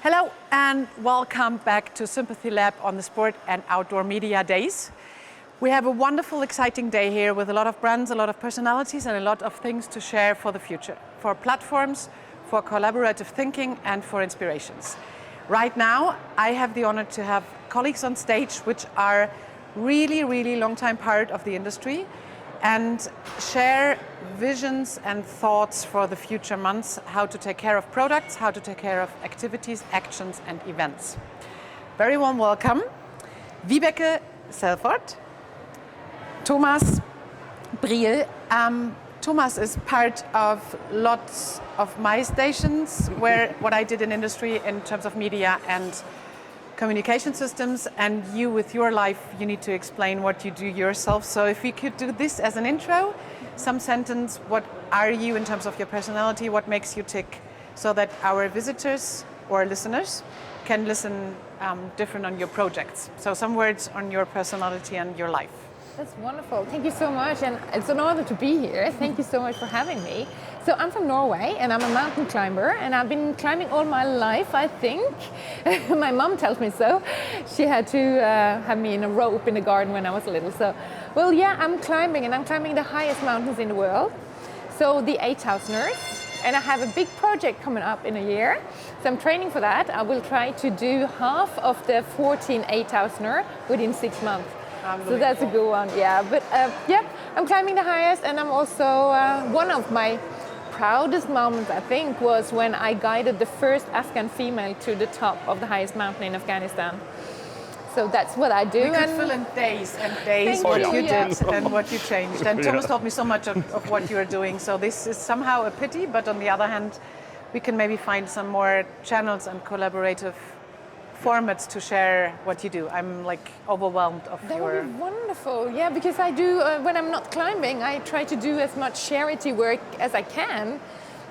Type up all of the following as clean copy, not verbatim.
Hello and welcome back to Sympathy Lab on the Sport and Outdoor Media Days. We have a wonderful, exciting day here with a lot of brands, a lot of personalities and a lot of things to share for the future, for platforms, for collaborative thinking and for inspirations. Right now, I have the honor to have colleagues on stage which are really long time part of the industry and share visions and thoughts for the future months, how to take care of products, how to take care of activities, actions and events. Very warm welcome, Wiebeke Selford, Thomas Briel. Thomas is part of lots of my stations, where what I did in industry in terms of media and communication systems, and you with your life, you need to explain what you do yourself. So if we could do this as an intro, some sentence, what are you in terms of your personality, what makes you tick, so that our visitors or listeners can listen different on your projects. So some words on your personality and your life. That's wonderful. Thank you so much, and it's an honor to be here. Thank you so much for having me. So I'm from Norway, and I'm a mountain climber, and I've been climbing all my life, I think. My mom tells me so. She had to have me in a rope in the garden when I was little. So, well, yeah, I'm climbing, and I'm climbing the highest mountains in the world. So the 8,000ers, and I have a big project coming up in a year. So I'm training for that. I will try to do half of the 14 8,000er within 6 months. So that's a good one, yeah. But yeah, I'm climbing the highest, and I'm also one of my proudest moments, I think, was when I guided the first Afghan female to the top of the highest mountain in Afghanistan. So that's what I do. We could fill in days and days what you did and what you changed. And Thomas told me so much of what you are doing. So this is somehow a pity, but on the other hand, we can maybe find some more channels and collaborative formats to share what you do. I'm like overwhelmed of that your... That would be wonderful, yeah, because I do, when I'm not climbing, I try to do as much charity work as I can,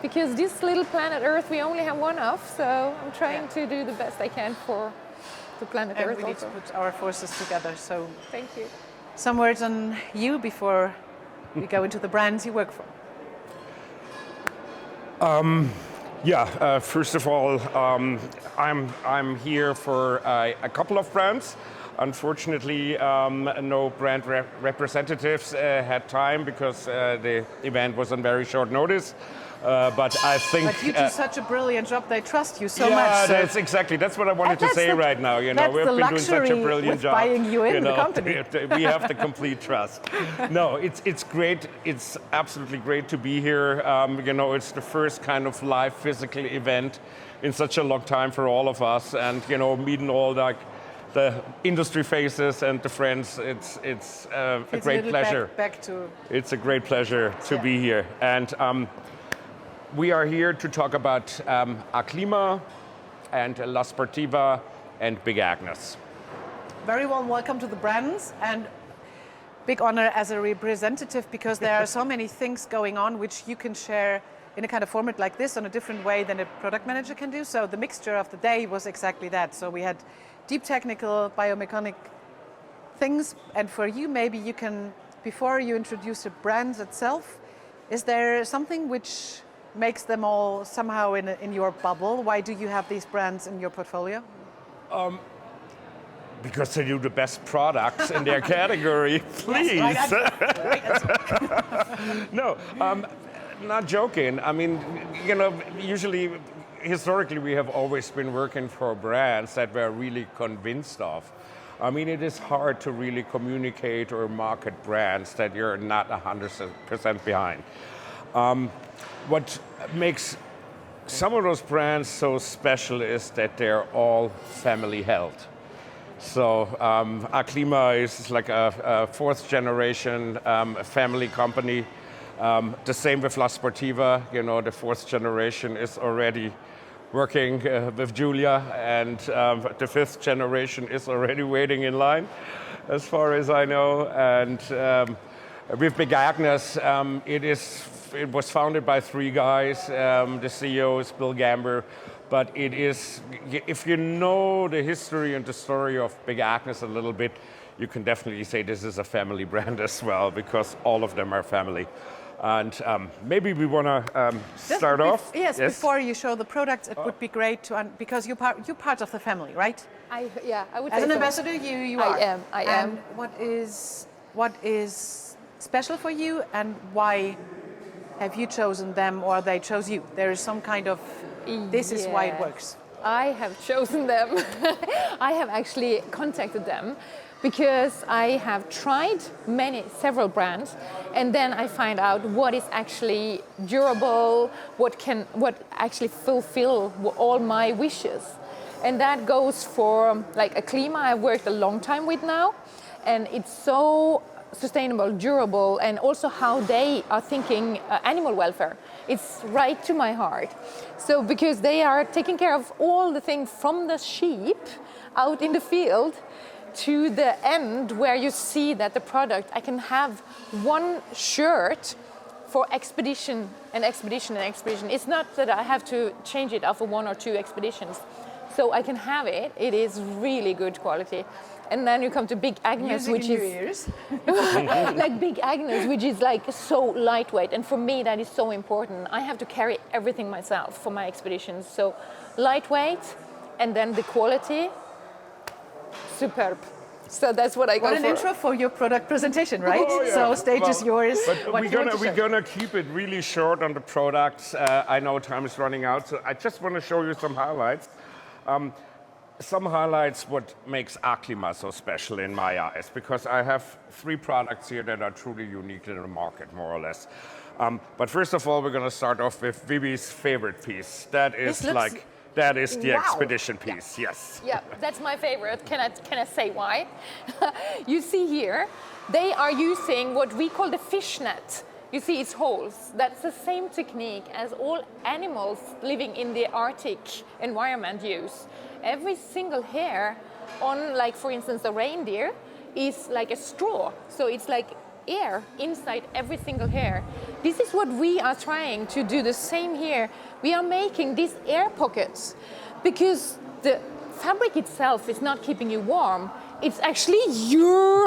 because this little planet Earth we only have one of, so I'm trying to do the best I can for the planet Earth. And we need to put our forces together, so... Thank you. Some words on you before we go into the brands you work for. First of all, I'm here for a couple of brands. Unfortunately, no brand representatives had time because the event was on very short notice. But I think... But you do such a brilliant job, they trust you so much. Yeah, so that's what I wanted to say right now. You know, we've been doing such a brilliant job. Buying you in the company. We have the complete trust. No, it's great. It's absolutely great to be here. You know, it's the first kind of live physical event in such a long time for all of us, and you know, meeting all the industry faces and the friends. It's a great pleasure. It's a great pleasure to be here, and. We are here to talk about Aclima and La Sportiva and Big Agnes. Very warm welcome to the brands, and big honor as a representative, because there are so many things going on which you can share in a kind of format like this on a different way than a product manager can do. So the mixture of the day was exactly that. So we had deep technical, biomechanic things, and for you, maybe you can, before you introduce the brands itself, is there something which makes them all somehow in your bubble? Why do you have these brands in your portfolio? Because they do the best products in their category, please. Yes, No, not joking. I mean, you know, usually, historically, we have always been working for brands that we're really convinced of. I mean, it is hard to really communicate or market brands that you're not 100% behind. What makes some of those brands so special is that they're all family held. So Aclima is like a fourth generation family company. The same with La Sportiva. You know, the fourth generation is already working with Julia, and the fifth generation is already waiting in line, as far as I know. And with Big Agnes, it was founded by three guys. The CEO is Bill Gamber, but it is, if you know the history and the story of Big Agnes a little bit, you can definitely say this is a family brand as well, because all of them are family. And maybe we want to start off. Yes, before you show the products, it would be great to, because you're part of the family, right? I would As say an so. ambassador, you are. I am. And what is special for you, and why have you chosen them, or they chose you? There is some kind of, this is why it works. I have chosen them. I have actually contacted them because I have tried several brands, and then I find out what is actually durable, what actually fulfill all my wishes. And that goes for like Aclima. I've worked a long time with now, and it's so sustainable, durable, and also how they are thinking animal welfare. It's right to my heart. So because they are taking care of all the things from the sheep out in the field to the end where you see that the product, I can have one shirt for expedition and expedition and expedition. It's not that I have to change it after 1 or 2 expeditions. So I can have it. It is really good quality. And then you come to Big Agnes, Music which in your is ears. like Big Agnes, which is like so lightweight. And for me, that is so important. I have to carry everything myself for my expeditions. So lightweight, and then the quality, superb. So that's what I go for. What an intro for your product presentation, right? Oh, yeah. So stage is yours. But What do you want to we're show? gonna keep it really short on the products. I know time is running out, so I just want to show you some highlights. Some highlights what makes Aclima so special in my eyes, because I have 3 products here that are truly unique in the market, more or less. But first of all, we're going to start off with Vivi's favorite piece. That is the Wow. expedition piece. Yes. Yeah, that's my favorite. Can I say why? You see here, they are using what we call the fishnet. You see its holes. That's the same technique as all animals living in the Arctic environment use. Every single hair on, like for instance, a reindeer is like a straw. So it's like air inside every single hair. This is what we are trying to do the same here. We are making these air pockets because the fabric itself is not keeping you warm. It's actually it's your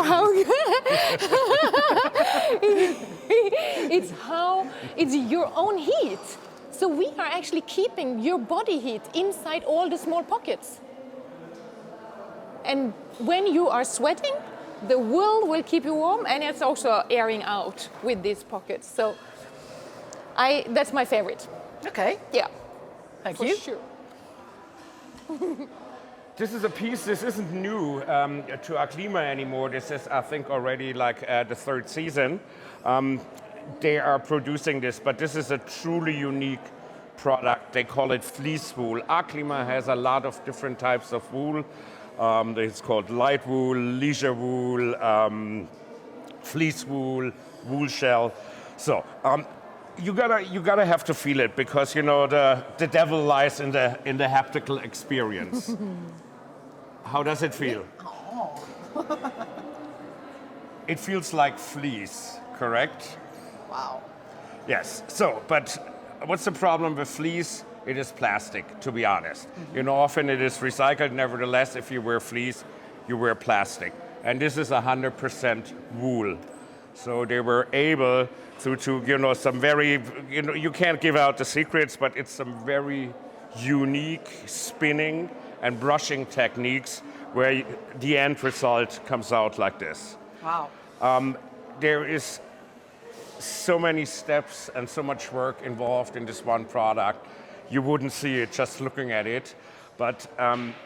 own heat. So we are actually keeping your body heat inside all the small pockets. And when you are sweating, the wool will keep you warm, and it's also airing out with these pockets. So that's my favorite. Okay, Yeah. thank For you. sure. This is a piece, this isn't new to Aclima anymore. This is, I think, already like the 3rd season. They are producing this, but this is a truly unique product. They call it fleece wool. Aclima has a lot of different types of wool. It's called light wool, leisure wool, fleece wool, wool shell. So you gotta have to feel it, because you know the devil lies in the haptical experience. How does it feel? It feels like fleece, correct? Wow. Yes. So, but what's the problem with fleece? It is plastic, to be honest. You know, often it is recycled. Nevertheless, if you wear fleece, you wear plastic. And this is 100% wool. So they were able to you know, some very, you know, you can't give out the secrets, but it's some very unique spinning and brushing techniques where the end result comes out like this. Wow. There is so many steps and so much work involved in this one product. You wouldn't see it just looking at it, but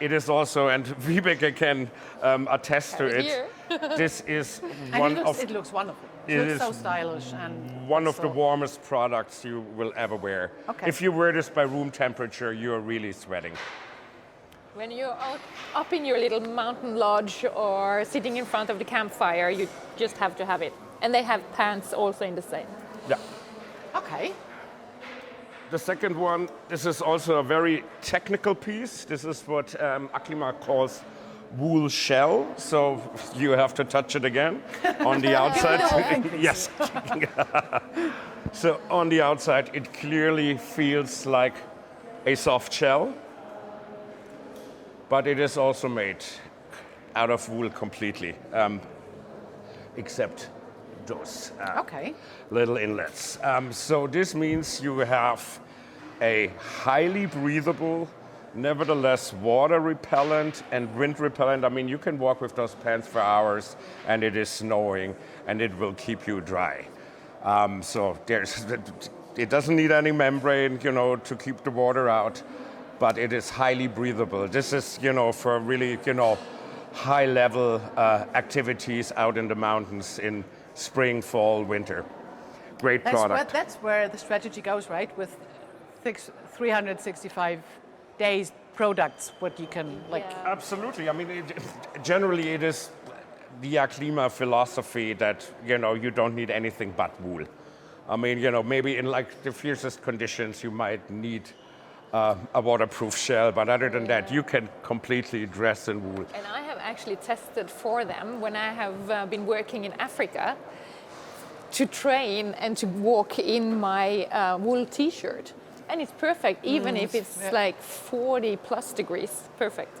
it is also, and Vibeke can attest to it. This is It looks wonderful. It looks so stylish and one of the warmest products you will ever wear. Okay. If you wear this by room temperature, you're really sweating. When you're up in your little mountain lodge or sitting in front of the campfire, you just have to have it. And they have pants also in the same. Yeah. Okay. The second one, this is also a very technical piece. This is what Aclima calls wool shell. So you have to touch it again on the outside. Yes. So on the outside, it clearly feels like a soft shell, but it is also made out of wool completely, except those Okay. little inlets. So this means you have a highly breathable, nevertheless water repellent and wind repellent. I mean, you can walk with those pants for hours and it is snowing and it will keep you dry. So it doesn't need any membrane, to keep the water out, but it is highly breathable. This is, for really, high-level activities out in the mountains in spring, fall, winter. Great product. That's where the strategy goes, right? With 365 days products, what you can Absolutely. I mean, generally it is the Aclima philosophy that, you don't need anything but wool. I mean, maybe in like the fiercest conditions you might need a waterproof shell, but other than that, you can completely dress in wool. And I have actually tested for them when I have been working in Africa to train and to walk in my wool t-shirt. And it's perfect, even if it's like 40 plus degrees. Perfect.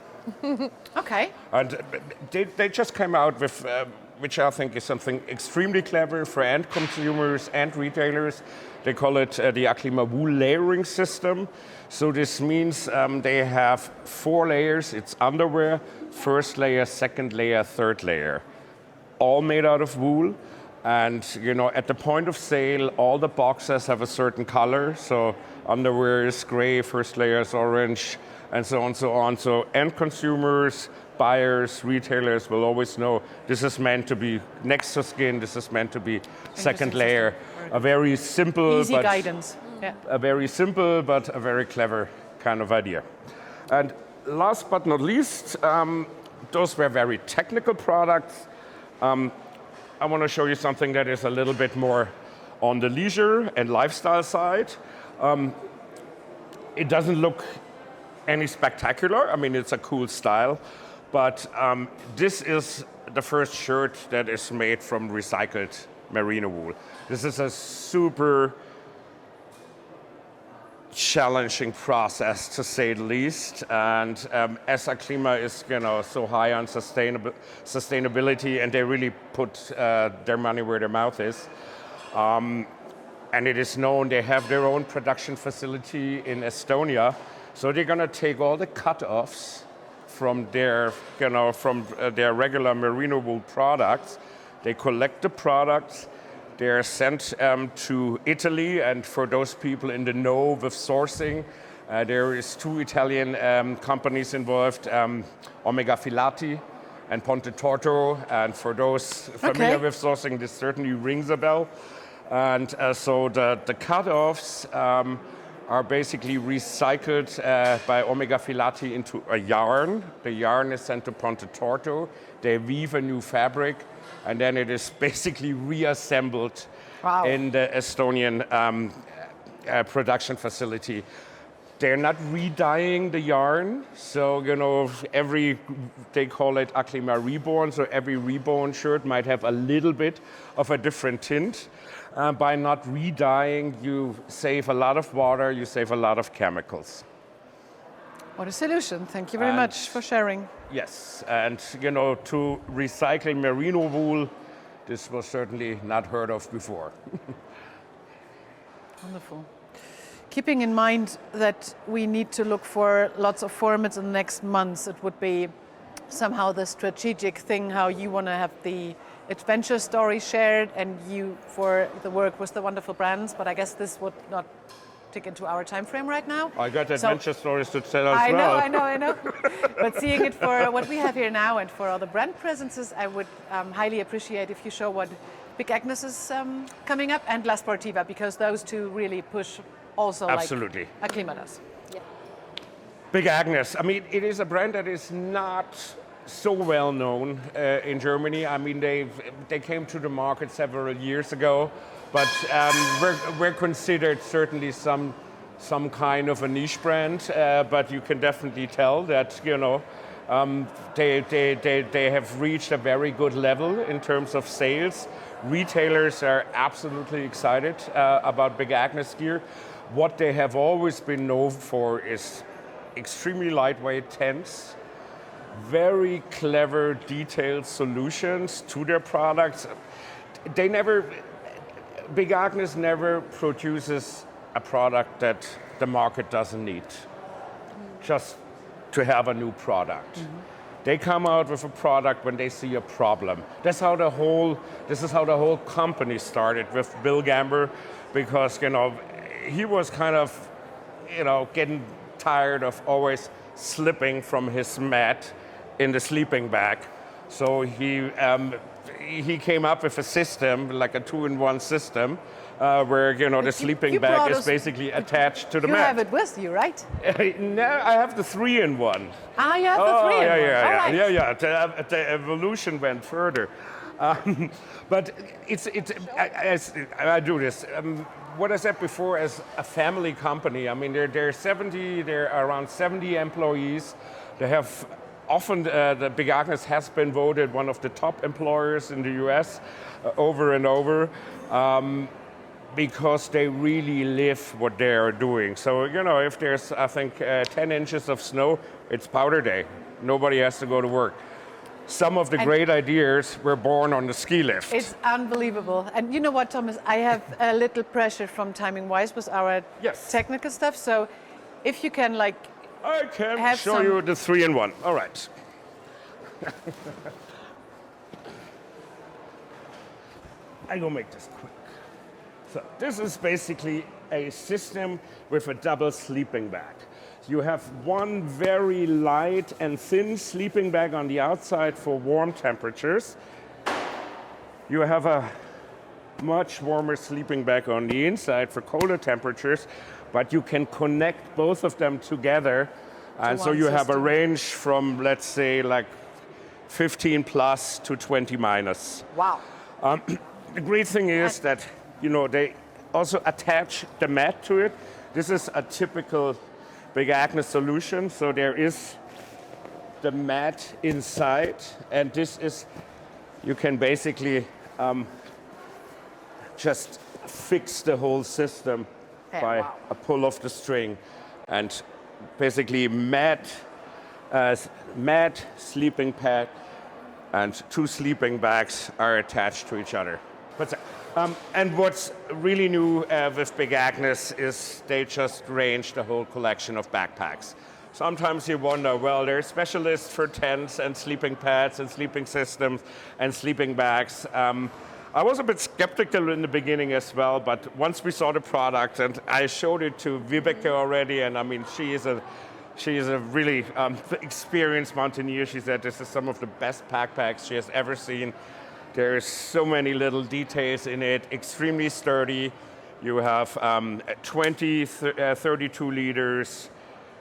Okay. And they just came out with, which I think is something extremely clever for end consumers and retailers. They call it the Aclima wool layering system. So this means they have 4 layers. It's underwear, first layer, second layer, third layer, all made out of wool. And at the point of sale, all the boxes have a certain color. So underwear is gray, first layer is orange, and so on, so on. So end consumers, buyers, retailers will always know this is meant to be next to skin. This is meant to be second layer. A very simple, easy guidance. Yeah. A very simple but a very clever kind of idea. And last but not least, those were very technical products. I want to show you something that is a little bit more on the leisure and lifestyle side. It doesn't look any spectacular. I mean, it's a cool style, but this is the first shirt that is made from recycled merino wool. This is a super challenging process, to say the least. And as Aclima is, so high on sustainability, and they really put their money where their mouth is. And it is known they have their own production facility in Estonia. So they're going to take all the cut-offs from their, their regular merino wool products. They collect the products. They're sent to Italy, and for those people in the know with sourcing, there is 2 Italian companies involved, Omega Filati and Ponte Torto. And for those familiar with sourcing, this certainly rings a bell. And so the cut-offs are basically recycled by Omega Filati into a yarn. The yarn is sent to Ponte Torto. They weave a new fabric, and then it is basically reassembled in the Estonian production facility. They're not re-dyeing the yarn, so they call it Aclima Reborn, so every reborn shirt might have a little bit of a different tint. By not re-dyeing, you save a lot of water, you save a lot of chemicals. What a solution. Thank you very much for sharing. Yes, and to recycle merino wool, this was certainly not heard of before. Wonderful. Keeping in mind that we need to look for lots of formats in the next months, it would be somehow the strategic thing, how you want to have the adventure story shared, and you for the work with the wonderful brands, but I guess this would not tick into our time frame right now. I got adventure stories to tell as well. I know. But seeing it for what we have here now and for all the brand presences, I would highly appreciate if you show what Big Agnes is coming up, and La Sportiva, because those 2 really push also Absolutely. Like Aclima does. Yeah. Big Agnes, I mean, it is a brand that is not so well known in Germany. I mean, they came to the market several years ago, but we're considered certainly some kind of a niche brand. But you can definitely tell that they have reached a very good level in terms of sales. Retailers are absolutely excited about Big Agnes gear. What they have always been known for is extremely lightweight tents, very clever, detailed solutions to their products. Big Agnes never produces a product that the market doesn't need, just to have a new product. They come out with a product when they see a problem. This is how the whole company started with Bill Gamber, because he was kind of getting tired of always slipping from his mat in the sleeping bag. So he came up with a system, like a 2-in-1 system, where the sleeping bag is basically attached to the mat. You have it with you, right? No, I have the 3-in-1. You have the 3-in-1. All right. Yeah. The evolution went further, but I do this. What I said before, as a family company. I mean, they're around 70 employees. They have. Often, the Big Agnes has been voted one of the top employers in the US over and over, because they really live what they are doing. So, if there's, I think, 10 inches of snow, it's powder day. Nobody has to go to work. Some of the great ideas were born on the ski lift. It's unbelievable. And you know what, Thomas? I have a little pressure from timing-wise with our technical stuff. So if you can, I can show you the 3-in-1. All right. I go make this quick. So this is basically a system with a double sleeping bag. You have one very light and thin sleeping bag on the outside for warm temperatures. You have a much warmer sleeping bag on the inside for colder temperatures, but you can connect both of them together. And so you have a range from, let's say, 15 plus to 20 minus. Wow. The great thing is that, they also attach the mat to it. This is a typical Big Agnes solution. So there is the mat inside, and you can basically just fix the whole system by a pull of the string. And basically mat, sleeping pad, and 2 sleeping bags are attached to each other. And what's really new with Big Agnes is they just range the whole collection of backpacks. Sometimes you wonder, well, they're specialists for tents and sleeping pads and sleeping systems and sleeping bags. I was a bit skeptical in the beginning as well, but once we saw the product, and I showed it to Vibeke already, and I mean, she is a really experienced mountaineer. She said this is some of the best backpacks she has ever seen. There's so many little details in it, extremely sturdy. You have 20, 32 liters,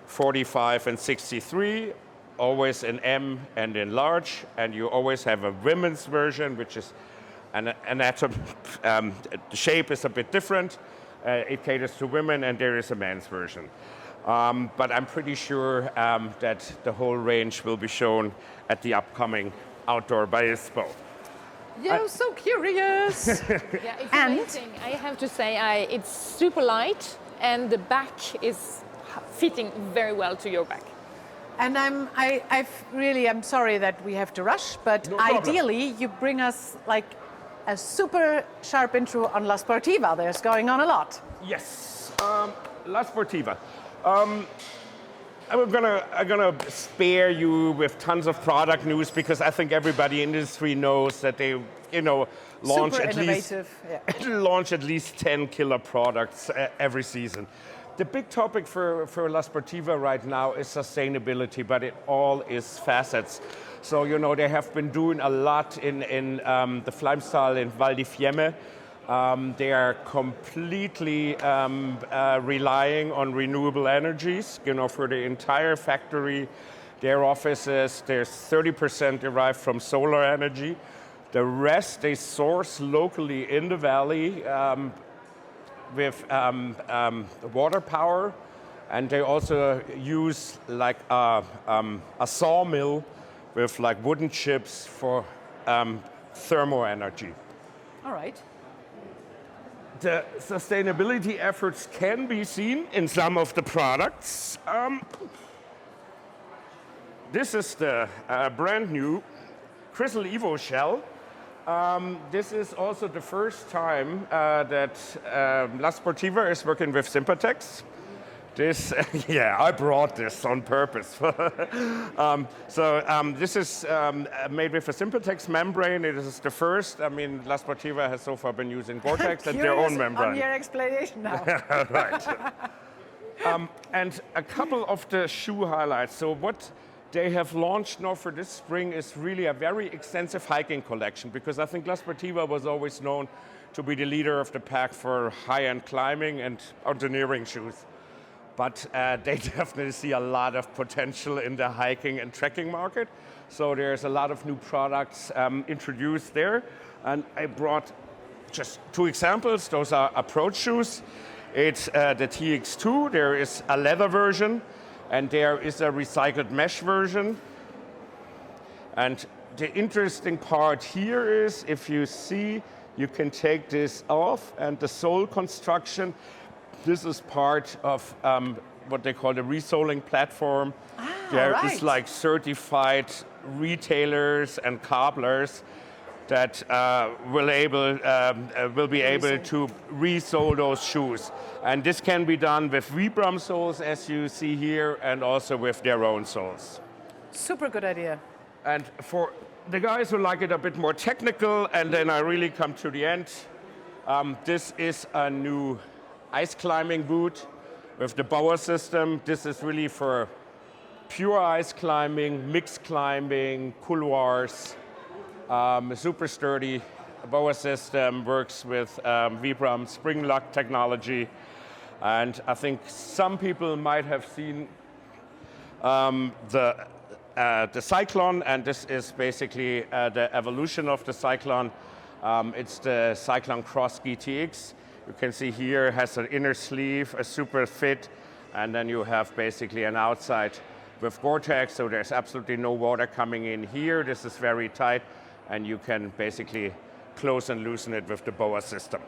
45 and 63, always in M and in large, and you always have a women's version, which is the shape is a bit different. It caters to women, and there is a men's version. But I'm pretty sure that the whole range will be shown at the upcoming Outdoor by ISPO. You're so curious. Yeah, it's amazing. I have to say, it's super light, and the back is fitting very well to your back. And I'm sorry that we have to rush, but no problem. Ideally you bring us a super sharp intro on La Sportiva. There's going on a lot. Yes, La Sportiva. I'm gonna spare you with tons of product news, because I think everybody in the industry knows that they, launch launch at least 10 killer products every season. The big topic for La Sportiva right now is sustainability, but it all is facets. So, they have been doing a lot in the Fleimstal in Val di Fiemme. They are completely relying on renewable energies, for the entire factory. Their offices, there's 30% derived from solar energy. The rest they source locally in the valley with water power, and they also use a sawmill with wooden chips for thermal energy. All right. The sustainability efforts can be seen in some of the products. This is the brand new Crystal Evo Shell. This is also the first time that La Sportiva is working with Sympathy. This, yeah, I brought this on purpose. This is made with a Sympathy membrane. It is the first. I mean, La Sportiva has so far been using Gore-Tex and their own membrane. On your explanation now. Right. And a couple of the shoe highlights. So what they have launched now for this spring is really a very extensive hiking collection, because I think La Sportiva was always known to be the leader of the pack for high-end climbing and mountaineering shoes. But they definitely see a lot of potential in the hiking and trekking market. So there's a lot of new products introduced there. And I brought just 2 examples. Those are approach shoes. It's the TX2. There is a leather version, and there is a recycled mesh version. And the interesting part here is, if you see, you can take this off, and the sole construction, this is part of what they call the resoling platform. There is like certified retailers and cobblers that will be able to resole those shoes. And this can be done with Vibram soles, as you see here, and also with their own soles. Super good idea. And for the guys who like it a bit more technical, and then I really come to the end, this is a new ice climbing boot with the Bauer system. This is really for pure ice climbing, mixed climbing, couloirs, super sturdy. Bauer system works with Vibram spring lock technology. And I think some people might have seen the Cyclone, and this is basically the evolution of the Cyclone. It's the Cyclone Cross GTX. You can see here it has an inner sleeve, a super fit, and then you have basically an outside with Gore-Tex, so there's absolutely no water coming in here. This is very tight, and you can basically close and loosen it with the Bauer system.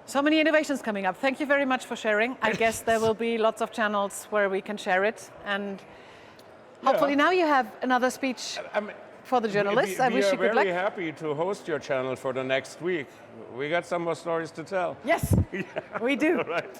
So many innovations coming up. Thank you very much for sharing. I guess there will be lots of channels where we can share it, and hopefully now you have another speech for the journalists. I wish you good luck. We are very happy to host your channel for the next week. We got some more stories to tell. Yes, we do. Right.